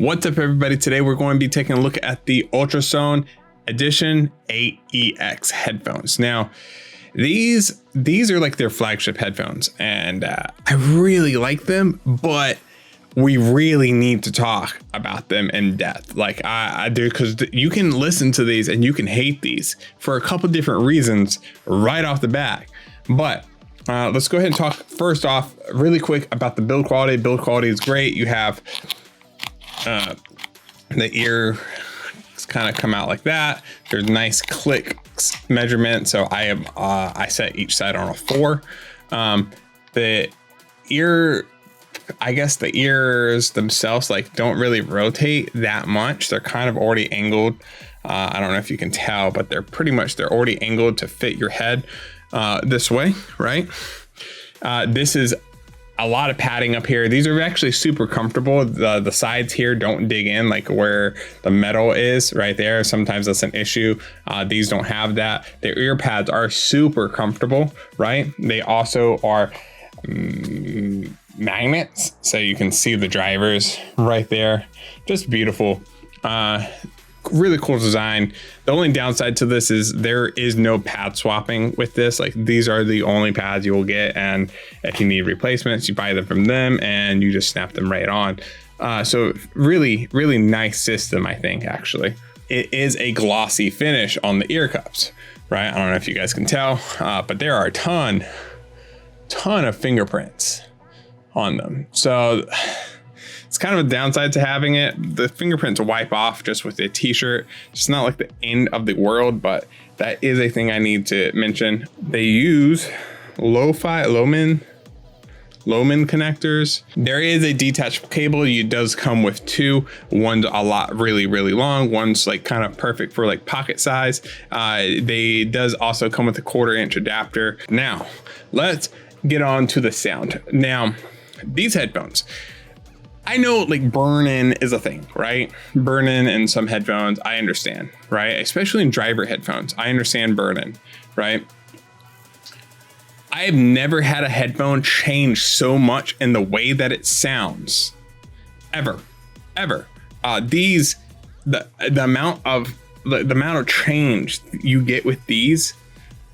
What's up, everybody? Today we're going to be taking a look at the Ultrasone Edition 8EX headphones. Now, these are like their flagship headphones, and I really like them, but we really need to talk about them in depth. Like I do, because you can listen to these and you can hate these for a couple different reasons right off the bat. But let's go ahead and talk first off really quick about the build quality. Build quality is great. You have the ear kind of come out like that. There's nice clicks measurement. So I set each side on a 4. The ear, I guess the ears themselves like don't really rotate that much. They're kind of already angled. I don't know if you can tell, but they're already angled to fit your head this way, right? This is a lot of padding up here. These are actually super comfortable. The sides here don't dig in like where the metal is right there. Sometimes that's an issue. These don't have that. Their ear pads are super comfortable, right? They also are magnets, so you can see the drivers right there. Just beautiful. Really cool design. The only downside to this is there is no pad swapping with this. Like, these are the only pads you will get, and if you need replacements, you buy them from them and you just snap them right on. So really nice system, I think. Actually, it is a glossy finish on the ear cups, right? I don't know if you guys can tell, but there are a ton of fingerprints on them. So it's kind of a downside to having it. The fingerprints wipe off just with a t-shirt. It's not like the end of the world, but that is a thing I need to mention. They use Low-min connectors. There is a detachable cable. It does come with 2. One's a lot really long. One's like kind of perfect for like pocket size. They does also come with a 1/4-inch adapter. Now, let's get on to the sound. Now, these headphones, I know like burn-in is a thing, right? Burn-in in some headphones, I understand, right? Especially in driver headphones, I understand burn-in, right? I have never had a headphone change so much in the way that it sounds, ever. The amount of change you get with these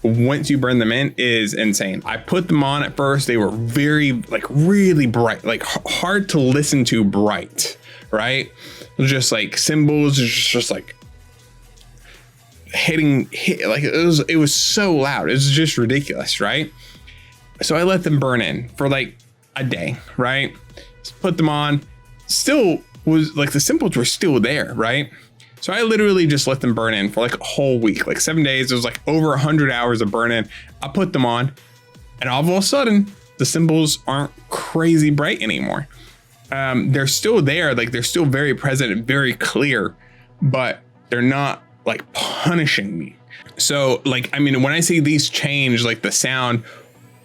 once you burn them in is insane. I put them on at first. They were really bright, like hard to listen to bright, right? Just like cymbals, just like hitting, like it was so loud. It was just ridiculous, right? So I let them burn in for like a day, right? Put them on, still was like the cymbals were still there, right? So I literally just let them burn in for like a whole week, like 7 days. It was like over 100 hours of burn in. I put them on, and all of a sudden the cymbals aren't crazy bright anymore. They're still there. Like, they're still very present and very clear, but they're not like punishing me. So like, I mean, when I say these change like the sound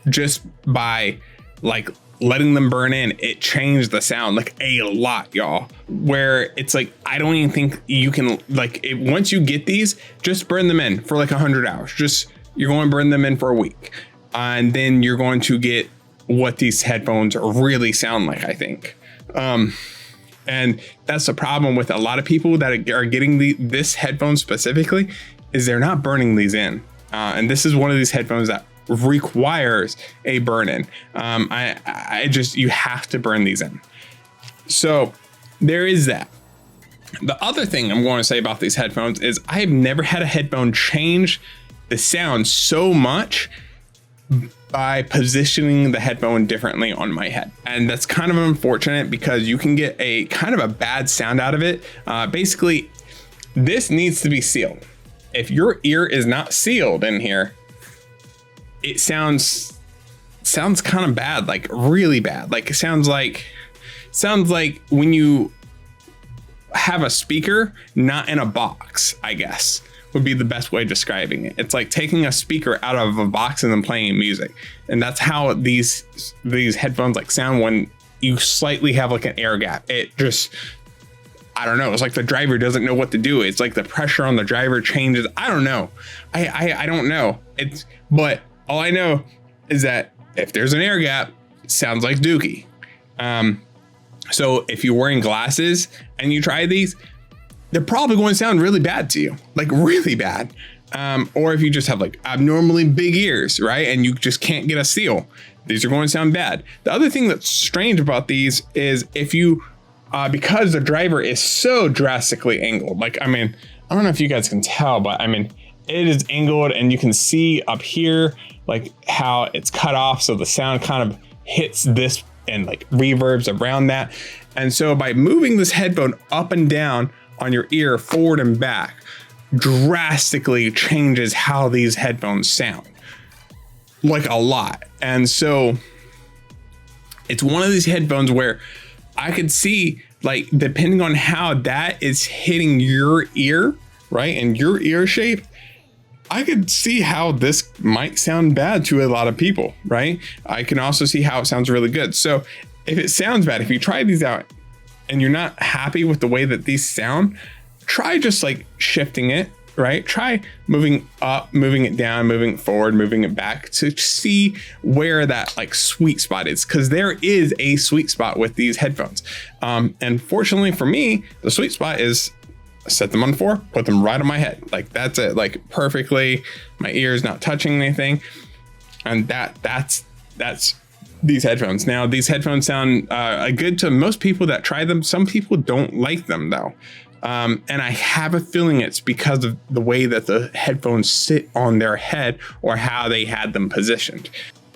just by like letting them burn in, it changed the sound like a lot, y'all. Where it's like, I don't even think you can like it. Once you get these, just burn them in for like 100 hours. You're going to burn them in for a week, and then you're going to get what these headphones really sound like, I think. And that's the problem with a lot of people that are getting this headphone specifically, is they're not burning these in. And this is one of these headphones that requires a burn-in. You have to burn these in. So there is that. The other thing I'm going to say about these headphones is I have never had a headphone change the sound so much by positioning the headphone differently on my head. And that's kind of unfortunate, because you can get a kind of a bad sound out of it. Basically, this needs to be sealed. If your ear is not sealed in here, it sounds kind of bad, like really bad. Like, it sounds like when you have a speaker not in a box, I guess would be the best way of describing it. It's like taking a speaker out of a box and then playing music. And that's how these headphones like sound when you slightly have like an air gap. It just, I don't know. It's like the driver doesn't know what to do. It's like the pressure on the driver changes. I don't know. I don't know. But all I know is that if there's an air gap, it sounds like dookie. So if you're wearing glasses and you try these, they're probably going to sound really bad to you, like really bad. Or if you just have like abnormally big ears, right? And you just can't get a seal, these are going to sound bad. The other thing that's strange about these is if you, because the driver is so drastically angled, like, I mean, I don't know if you guys can tell, but I mean, it is angled and you can see up here, like how it's cut off. So the sound kind of hits this and like reverbs around that. And so by moving this headphone up and down on your ear, forward and back, drastically changes how these headphones sound, like a lot. And so it's one of these headphones where I could see, like, depending on how that is hitting your ear, right, and your ear shape, I could see how this might sound bad to a lot of people, right? I can also see how it sounds really good. So if it sounds bad, if you try these out and you're not happy with the way that these sound, try just like shifting it, right? Try moving up, moving it down, moving it forward, moving it back to see where that like sweet spot is. Cause there is a sweet spot with these headphones. And fortunately for me, the sweet spot is set them on the floor, put them right on my head. Like that's it, like perfectly. My ear is not touching anything. And that's these headphones. Now these headphones sound good to most people that try them. Some people don't like them though. And I have a feeling it's because of the way that the headphones sit on their head or how they had them positioned.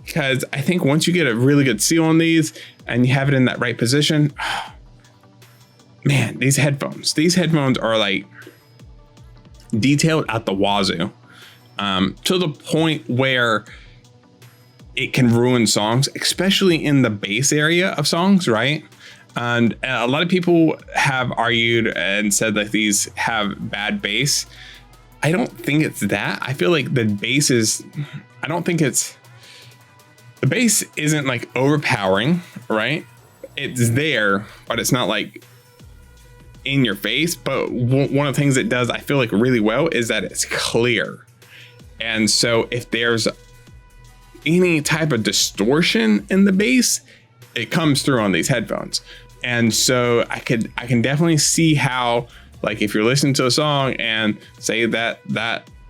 Because I think once you get a really good seal on these and you have it in that right position, man, these headphones are like detailed at the wazoo, to the point where it can ruin songs, especially in the bass area of songs, right? And a lot of people have argued and said that these have bad bass. I don't think it's that. I feel like the bass isn't like overpowering, right? It's there, but it's not like in your face. But one of the things it does, I feel like really well, is that it's clear. And so if there's any type of distortion in the bass, it comes through on these headphones. And so I can definitely see how, like, if you're listening to a song and say that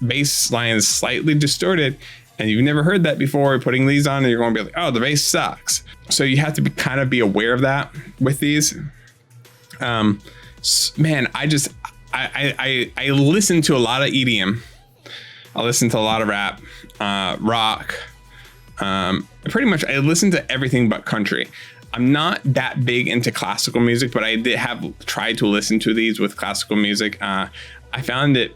bass line is slightly distorted and you've never heard that before, putting these on and you're going to be like, oh, the bass sucks. So you have to kind of be aware of that with these. Man, I listen to a lot of EDM. I listen to a lot of rap, rock. Pretty much I listen to everything but country. I'm not that big into classical music, but I did have tried to listen to these with classical music. I found it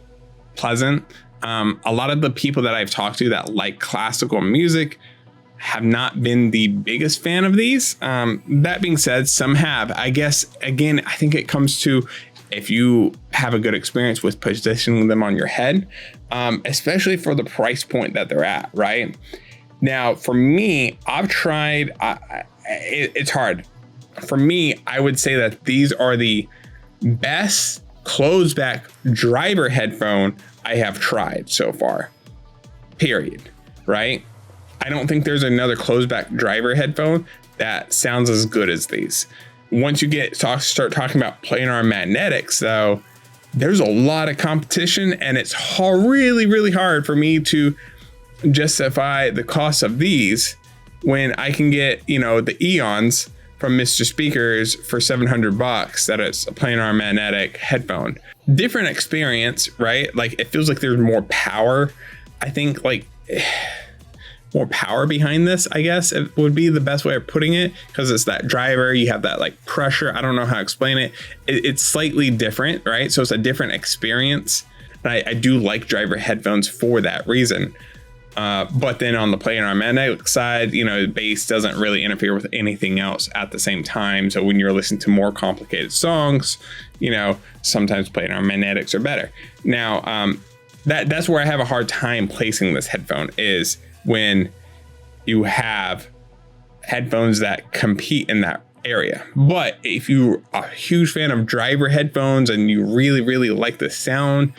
pleasant. A lot of the people that I've talked to that like classical music have not been the biggest fan of these. That being said, some have. I guess, again, I think it comes to if you have a good experience with positioning them on your head, especially for the price point that they're at, right? Now, for me, I've tried, it's hard. For me, I would say that these are the best closed back driver headphone I have tried so far, period, right? I don't think there's another closed back driver headphone that sounds as good as these. Once you start talking about planar magnetics though, there's a lot of competition and it's really, really hard for me to justify the cost of these when I can get, the Eons from Mr. Speakers for $700 that it's a planar magnetic headphone. Different experience, right? Like it feels like there's more power. I think like more power behind this, I guess it would be the best way of putting it, because it's that driver, you have that like pressure. I don't know how to explain it. It's slightly different, right? So it's a different experience. And I do like driver headphones for that reason. But then on the planar magnetic side, bass doesn't really interfere with anything else at the same time. So when you're listening to more complicated songs, sometimes planar magnetics are better. Now, that's where I have a hard time placing this headphone, is when you have headphones that compete in that area. But if you're a huge fan of driver headphones and you really, really like the sound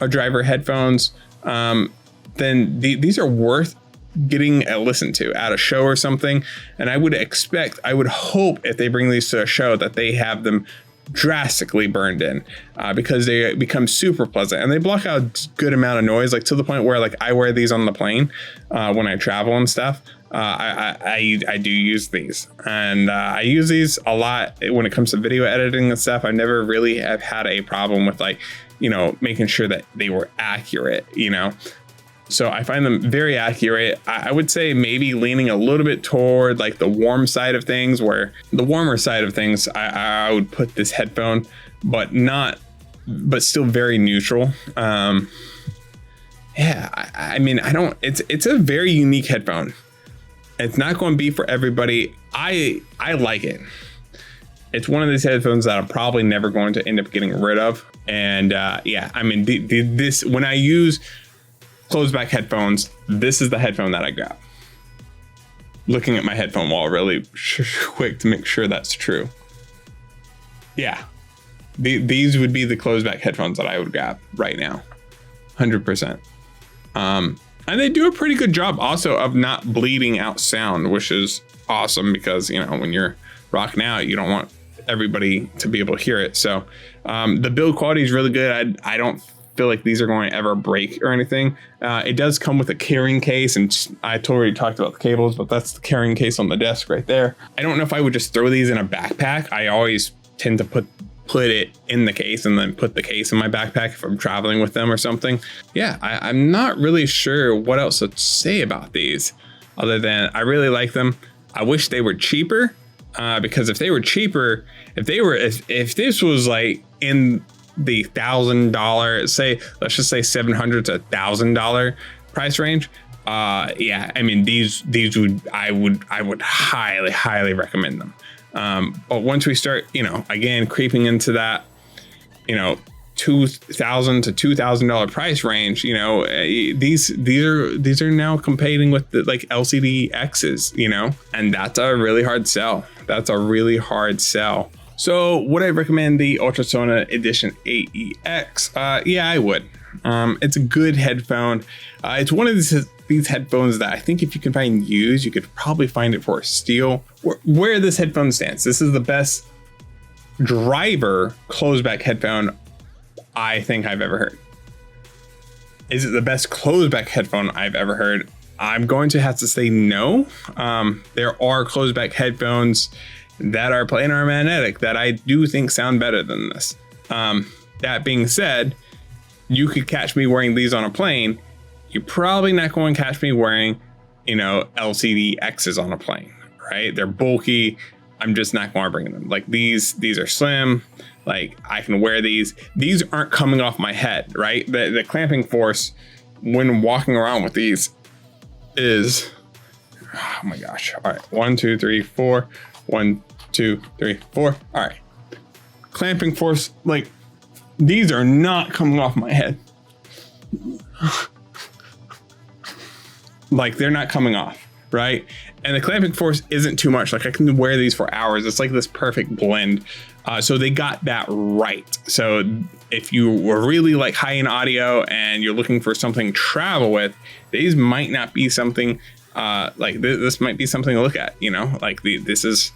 of driver headphones, then these are worth getting listened to at a show or something. And I would hope if they bring these to a show that they have them drastically burned in, because they become super pleasant and they block out a good amount of noise, like to the point where like I wear these on the plane when I travel and stuff. I do use these, and I use these a lot when it comes to video editing and stuff. I never really have had a problem with like, making sure that they were accurate, So I find them very accurate. I would say maybe leaning a little bit toward like the warm side of things, where the warmer side of things, I would put this headphone, but still very neutral. I mean, it's a very unique headphone. It's not going to be for everybody. I like it. It's one of these headphones that I'm probably never going to end up getting rid of. And I mean, this, when I use closed back headphones, this is the headphone that I got. Looking at my headphone wall really quick to make sure that's true. Yeah, these would be the closed back headphones that I would grab right now, 100%. And they do a pretty good job also of not bleeding out sound, which is awesome, because when you're rocking out, you don't want everybody to be able to hear it. So the build quality is really good. I don't feel like these are going to ever break or anything. It does come with a carrying case, and I already talked about the cables, but that's the carrying case on the desk right there. I don't know if I would just throw these in a backpack. I always tend to put it in the case and then put the case in my backpack if I'm traveling with them or something. Yeah, I'm not really sure what else to say about these other than I really like them. I wish they were cheaper, because if they were cheaper, if this was like in the $1,000, let's just say $700 to $1,000 price range, I mean, these I would highly recommend them. But once we start, again, creeping into that, $2,000 to $2,000 price range, these are now competing with the like LCD X's, and that's a really hard sell. So would I recommend the Ultrasone Edition AEX? Yeah, I would. It's a good headphone. It's one of these headphones that I think if you can find used, you could probably find it for a steal. Where this headphone stands, this is the best driver closed back headphone I think I've ever heard. Is it the best closed back headphone I've ever heard? I'm going to have to say no. There are closed back headphones that are planar magnetic that I do think sound better than this. That being said, you could catch me wearing these on a plane. You're probably not going to catch me wearing, LCD X's on a plane, right? They're bulky. I'm just not going to bring them. Like these are slim. Like I can wear these. These aren't coming off my head, right? The clamping force when walking around with these is, oh my gosh. All right, 1, 2, 3, 4. 1, 2, 3, 4. All right. Clamping force, like these are not coming off my head. Like they're not coming off, right? And the clamping force isn't too much. Like I can wear these for hours. It's like this perfect blend. So they got that right. So if you were really like high in audio and you're looking for something to travel with, these might not be something like this might be something to look at, like this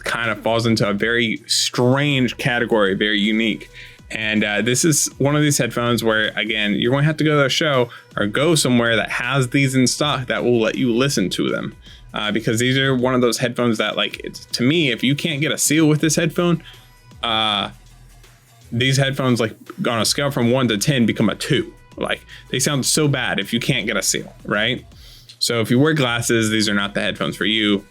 kind of falls into a very strange category, very unique. And this is one of these headphones where, again, you're going to have to go to a show or go somewhere that has these in stock that will let you listen to them. Because these are one of those headphones that, like, to me, if you can't get a seal with this headphone, these headphones, like, on a scale from 1 to 10, become a 2. Like, they sound so bad if you can't get a seal, right? So if you wear glasses, these are not the headphones for you,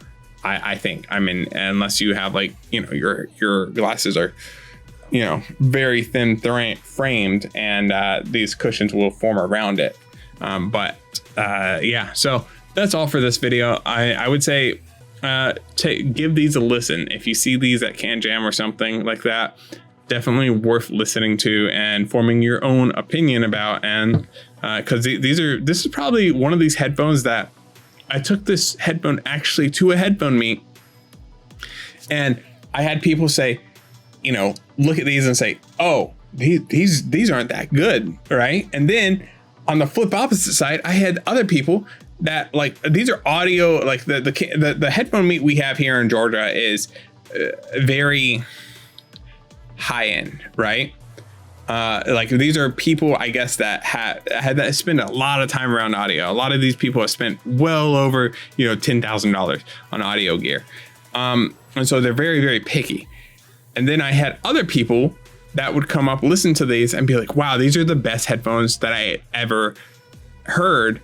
I think. I mean, unless you have, like, your glasses are, very thin framed, and these cushions will form around it. Yeah, so that's all for this video. I would say give these a listen. If you see these at Can Jam or something like that, definitely worth listening to and forming your own opinion about. And because this is probably one of these headphones that I took this headphone actually to a headphone meet, and I had people say, look at these and say, oh, these aren't that good, right? And then on the flip opposite side, I had other people that like these are audio, like the headphone meet we have here in Georgia is very high end, right? Like these are people, I guess, that had that spend a lot of time around audio. A lot of these people have spent well over, you know, $10,000 on audio gear. And so they're very, very picky. And then I had other people that would come up, listen to these and be like, wow, these are the best headphones that I ever heard.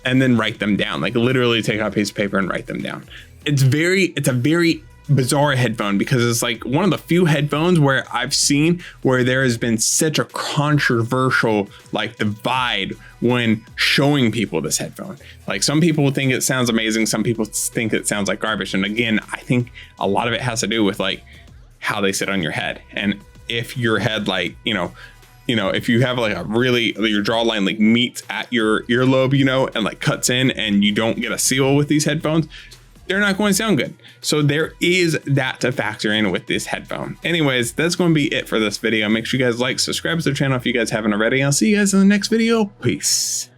And then write them down, like literally take out a piece of paper and write them down. It's a very bizarre headphone because it's like one of the few headphones where I've seen where there has been such a controversial like divide when showing people this headphone. Like some people think it sounds amazing, some people think it sounds like garbage. And again, I think a lot of it has to do with like how they sit on your head. And if your head, like, you know, if you have like a really, your jawline like meets at your earlobe, you know, and like cuts in and you don't get a seal with these headphones, they're not going to sound good. So there is that to factor in with this headphone. Anyways, that's going to be it for this video. Make sure you guys like, subscribe to the channel if you guys haven't already. I'll see you guys in the next video. Peace.